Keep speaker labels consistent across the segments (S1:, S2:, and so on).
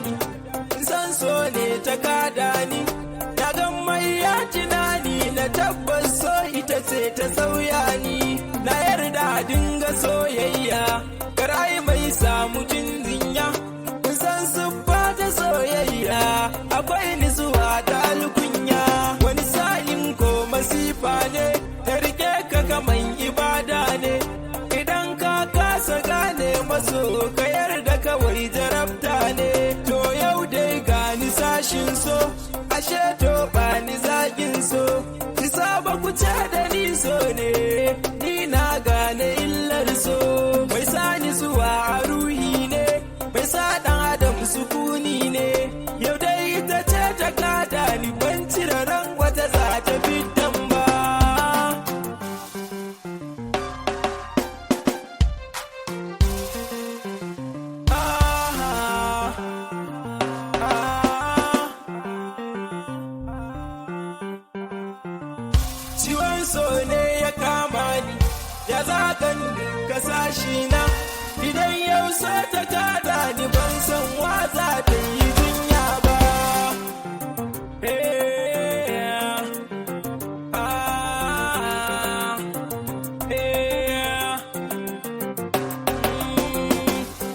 S1: ni, san so ne ta kada ni, na gan mai ya tunani na tabbas so ita ce ta sauya ni, na yarda dinga soyayya karai mai samu jin zinya, kun san siffa ta soyayya akwai nisuwa ta alkunya, wani sa'in ko masifa ne ta rike ka kaman ibada ne, idan ka kasa gane maso ka yarda kawai jarabta ne, to yau dai gani sashin so ashe to ba ni zagin so, ki saba ku ce da ni so ne, ni na gane illar so, mai sani zuwa a ruhi ne, mai sa dan adam sukuni ne, yau dai ita ce ta kada ni ban cire ran wata za ta fitan ba. Ciwon so ne ya kama ni, ya zagan duka sashi na, idan yau sai ta kada ni ban san wa za ta yi jinya ba.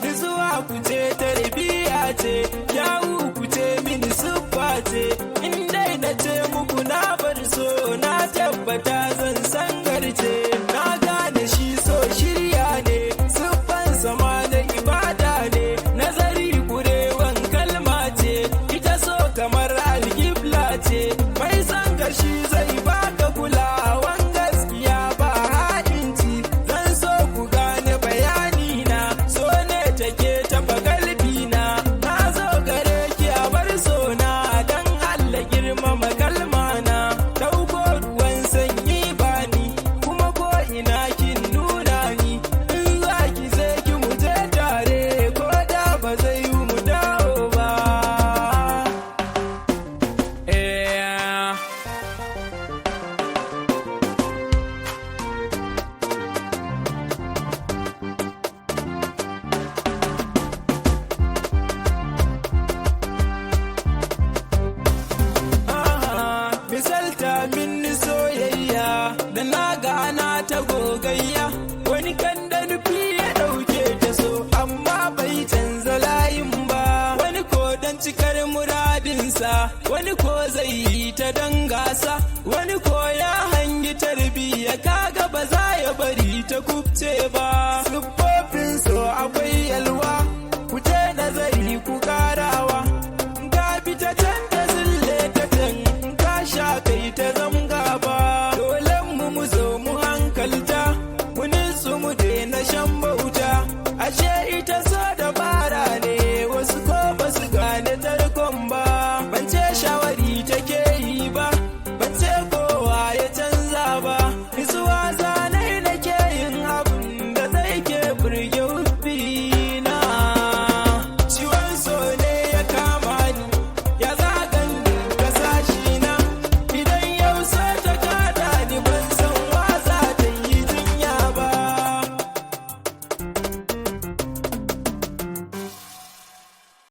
S1: Nizuwa ku ce tarbiya ce, kyawu ku ce mini siffa ce, in dai na ce muku na bar so na tabbata zan sangarce, na gane shi so shirya ne, siffan sama na ibada ne, nazari kurewan kalma ce, ita so kamar alkibla ce, mai san kashi zai baka kulawan gaskiya ba ha'inci, zan so ku gane bayani na, so ne take taba galbi na zo gare ki a bar so na, dan Allah girmama kalma na, dauko ruwan sanyi bani, kuma ko ina kin nuna ni, in za ki sai ki mu je tare, ko da ba zai yi mu dawo ba. Misalta min soyayya da na gana ta gogayya, wani kan da nufi ya dauke ta so amma bai canza layin ba, wani ko dan cikar muradinsa, wani ko zai yi ta dangasa, wani ko ya hangi tarbiyya kaga ba za ya bari ta kubce ba.